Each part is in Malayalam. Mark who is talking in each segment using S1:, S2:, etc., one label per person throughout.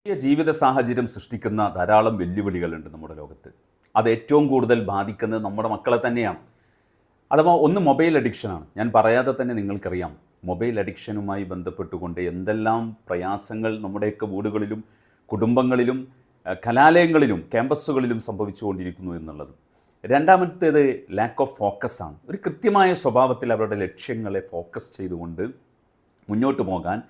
S1: പുതിയ ജീവിത സാഹചര്യം സൃഷ്ടിക്കുന്ന ധാരാളം വെല്ലുവിളികളുണ്ട് നമ്മുടെ ലോകത്ത്. അത് ഏറ്റവും കൂടുതൽ ബാധിക്കുന്നത് നമ്മുടെ മക്കളെ തന്നെയാണ്. അഥവാ ഒന്ന് മൊബൈൽ അഡിക്ഷനാണ്. ഞാൻ പറയാതെ തന്നെ നിങ്ങൾക്കറിയാം, മൊബൈൽ അഡിക്ഷനുമായി ബന്ധപ്പെട്ടുകൊണ്ട് എന്തെല്ലാം പ്രയാസങ്ങൾ നമ്മുടെയൊക്കെ വീടുകളിലും കുടുംബങ്ങളിലും കലാലയങ്ങളിലും ക്യാമ്പസുകളിലും സംഭവിച്ചുകൊണ്ടിരിക്കുന്നു എന്നുള്ളത്. രണ്ടാമത്തേത് ലാക്ക് ഓഫ് ഫോക്കസ് ആണ്. ഒരു കൃത്യമായ സ്വഭാവത്തിൽ അവരുടെ ലക്ഷ്യങ്ങളെ ഫോക്കസ് ചെയ്തുകൊണ്ട് മുന്നോട്ട് പോകാൻ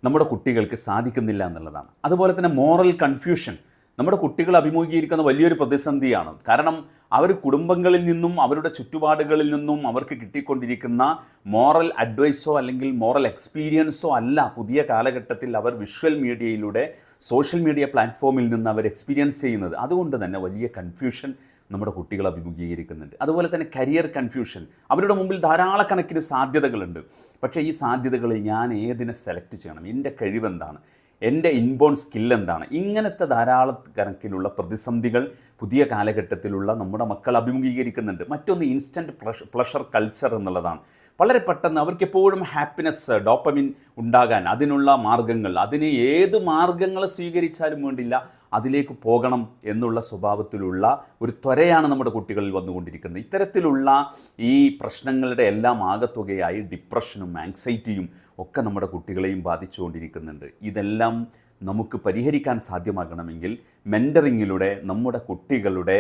S1: നമ്മുടെ കുട്ടികൾക്ക് സാധിക്കുന്നില്ല എന്നുള്ളതാണ്. അതുപോലെ തന്നെ മോറൽ കൺഫ്യൂഷൻ നമ്മുടെ കുട്ടികൾ അഭിമുഖീകരിക്കുന്ന വലിയൊരു പ്രതിസന്ധിയാണ്. കാരണം അവർ കുടുംബങ്ങളിൽ നിന്നും അവരുടെ ചുറ്റുപാടുകളിൽ നിന്നും അവർക്ക് കിട്ടിക്കൊണ്ടിരിക്കുന്ന മോറൽ അഡ്വൈസോ അല്ലെങ്കിൽ മോറൽ എക്സ്പീരിയൻസോ അല്ല പുതിയ കാലഘട്ടത്തിൽ അവർ വിഷ്വൽ മീഡിയയിലൂടെ സോഷ്യൽ മീഡിയ പ്ലാറ്റ്ഫോമിൽ നിന്ന് അവർ എക്സ്പീരിയൻസ് ചെയ്യുന്നത്. അതുകൊണ്ട് തന്നെ വലിയ കൺഫ്യൂഷൻ നമ്മുടെ കുട്ടികൾ അഭിമുഖീകരിക്കുന്നുണ്ട്. അതുപോലെ തന്നെ കരിയർ കൺഫ്യൂഷൻ. അവരുടെ മുമ്പിൽ ധാരാളക്കണക്കിന് സാധ്യതകളുണ്ട്. പക്ഷേ ഈ സാധ്യതകളിൽ ഞാൻ ഏതിനെ സെലക്ട് ചെയ്യണം, എൻ്റെ കഴിവെന്താണ്, എൻ്റെ ഇൻബോൺ സ്കിൽ എന്താണ്, ഇങ്ങനത്തെ ധാരാളക്കണക്കിനുള്ള പ്രതിസന്ധികൾ പുതിയ കാലഘട്ടത്തിലുള്ള നമ്മുടെ മക്കൾ അഭിമുഖീകരിക്കുന്നുണ്ട്. മറ്റൊന്ന് ഇൻസ്റ്റൻറ്റ് പ്ലഷർ കൾച്ചർ എന്നുള്ളതാണ്. വളരെ പെട്ടെന്ന് അവർക്കെപ്പോഴും ഹാപ്പിനെസ്, ഡോപ്പമിൻ ഉണ്ടാകാൻ അതിനുള്ള മാർഗങ്ങൾ, അതിന് ഏത് മാർഗങ്ങൾ സ്വീകരിച്ചാലും വേണ്ടില്ല അതിലേക്ക് പോകണം എന്നുള്ള സ്വഭാവത്തിലുള്ള ഒരു ത്വരയാണ് നമ്മുടെ കുട്ടികളിൽ വന്നുകൊണ്ടിരിക്കുന്നത്. ഇത്തരത്തിലുള്ള ഈ പ്രശ്നങ്ങളുടെ എല്ലാം ആകത്തുകയായി ഡിപ്രഷനും ആങ്സൈറ്റിയും ഒക്കെ നമ്മുടെ കുട്ടികളെയും ബാധിച്ചുകൊണ്ടിരിക്കുന്നുണ്ട്. ഇതെല്ലാം നമുക്ക് പരിഹരിക്കാൻ സാധ്യമാകണമെങ്കിൽ മെൻറ്ററിങ്ങിലൂടെ നമ്മുടെ കുട്ടികളുടെ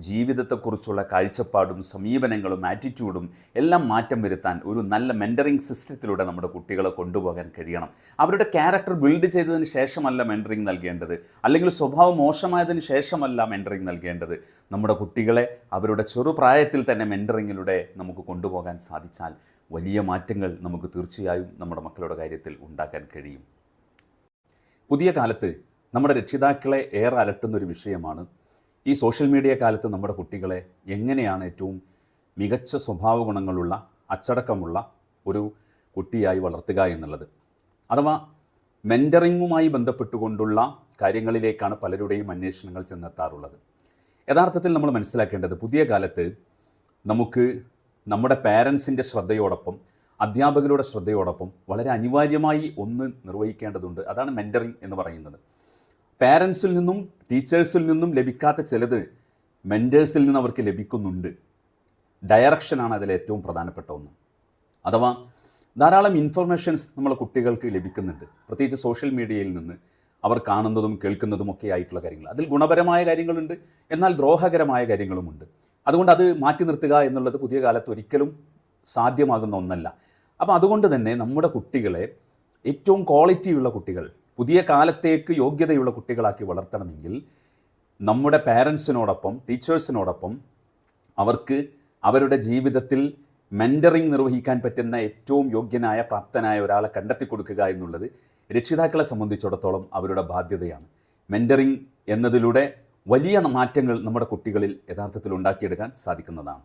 S1: ജീവിതത്തെക്കുറിച്ചുള്ള കാഴ്ചപ്പാടും സമീപനങ്ങളും ആറ്റിറ്റ്യൂഡും എല്ലാം മാറ്റം വരുത്താൻ ഒരു നല്ല മെൻറ്ററിങ് സിസ്റ്റത്തിലൂടെ നമ്മുടെ കുട്ടികളെ കൊണ്ടുപോകാൻ കഴിയണം. അവരുടെ ക്യാരക്ടർ ബിൽഡ് ചെയ്തതിന് ശേഷമല്ല മെൻറ്ററിങ് നൽകേണ്ടത്, അല്ലെങ്കിൽ സ്വഭാവം മോശമായതിന് ശേഷമല്ല മെൻറ്ററിങ് നൽകേണ്ടത്. നമ്മുടെ കുട്ടികളെ അവരുടെ ചെറുപ്രായത്തിൽ തന്നെ മെൻറ്ററിങ്ങിലൂടെ നമുക്ക് കൊണ്ടുപോകാൻ സാധിച്ചാൽ വലിയ മാറ്റങ്ങൾ നമുക്ക് തീർച്ചയായും നമ്മുടെ മക്കളുടെ കാര്യത്തിൽ ഉണ്ടാക്കാൻ കഴിയും. പുതിയ കാലത്ത് നമ്മുടെ രക്ഷിതാക്കളെ ഏറെ അലട്ടുന്നൊരു വിഷയമാണ് ഈ സോഷ്യൽ മീഡിയ കാലത്ത് നമ്മുടെ കുട്ടികളെ എങ്ങനെയാണ് ഏറ്റവും മികച്ച സ്വഭാവ ഗുണങ്ങളുള്ള അച്ചടക്കമുള്ള ഒരു കുട്ടിയായി വളർത്തുക എന്നുള്ളത്. അഥവാ മെൻറ്ററിങ്ങുമായി ബന്ധപ്പെട്ടുകൊണ്ടുള്ള കാര്യങ്ങളിലേക്കാണ് പലരുടെയും അന്വേഷണങ്ങൾ ചെന്നെത്താറുള്ളത്. യഥാർത്ഥത്തിൽ നമ്മൾ മനസ്സിലാക്കേണ്ടത് പുതിയ കാലത്ത് നമുക്ക് നമ്മുടെ പാരൻസിൻ്റെ ശ്രദ്ധയോടൊപ്പം അധ്യാപകരുടെ ശ്രദ്ധയോടൊപ്പം വളരെ അനിവാര്യമായി ഒന്ന് നിർവഹിക്കേണ്ടതുണ്ട്. അതാണ് മെൻറ്ററിങ് എന്ന് പറയുന്നത്. പാരൻസിൽ നിന്നും ടീച്ചേഴ്സിൽ നിന്നും ലഭിക്കാത്ത ചിലത് മെൻറ്റേഴ്സിൽ നിന്ന് അവർക്ക് ലഭിക്കുന്നുണ്ട്. ഡയറക്ഷനാണ് അതിൽ ഏറ്റവും പ്രധാനപ്പെട്ട ഒന്ന്. അഥവാ ധാരാളം ഇൻഫർമേഷൻസ് നമ്മളെ കുട്ടികൾക്ക് ലഭിക്കുന്നുണ്ട്, പ്രത്യേകിച്ച് സോഷ്യൽ മീഡിയയിൽ നിന്ന് അവർ കാണുന്നതും കേൾക്കുന്നതും ഒക്കെ ആയിട്ടുള്ള കാര്യങ്ങൾ. അതിൽ ഗുണപരമായ കാര്യങ്ങളുണ്ട്, എന്നാൽ ദ്രോഹകരമായ കാര്യങ്ങളുമുണ്ട്. അതുകൊണ്ട് അത് മാറ്റി നിർത്തുക എന്നുള്ളത് പുതിയ കാലത്ത് ഒരിക്കലും സാധ്യമാകുന്ന ഒന്നല്ല. അപ്പോൾ അതുകൊണ്ട് തന്നെ നമ്മുടെ കുട്ടികളെ ഏറ്റവും ക്വാളിറ്റിയുള്ള കുട്ടികൾ, പുതിയ കാലത്തേക്ക് യോഗ്യതയുള്ള കുട്ടികളാക്കി വളർത്തണമെങ്കിൽ നമ്മുടെ പാരൻസിനോടൊപ്പം ടീച്ചേഴ്സിനോടൊപ്പം അവർക്ക് അവരുടെ ജീവിതത്തിൽ മെൻറ്ററിങ് നിർവഹിക്കാൻ പറ്റുന്ന ഏറ്റവും യോഗ്യനായ പ്രാപ്തനായ ഒരാളെ കണ്ടെത്തി കൊടുക്കുക എന്നുള്ളത് രക്ഷിതാക്കളെ സംബന്ധിച്ചിടത്തോളം അവരുടെ ബാധ്യതയാണ്. മെൻറ്ററിങ് എന്നതിലൂടെ വലിയ മാറ്റങ്ങൾ നമ്മുടെ കുട്ടികളിൽ യഥാർത്ഥത്തിൽ ഉണ്ടാക്കിയെടുക്കാൻ സാധിക്കുന്നതാണ്.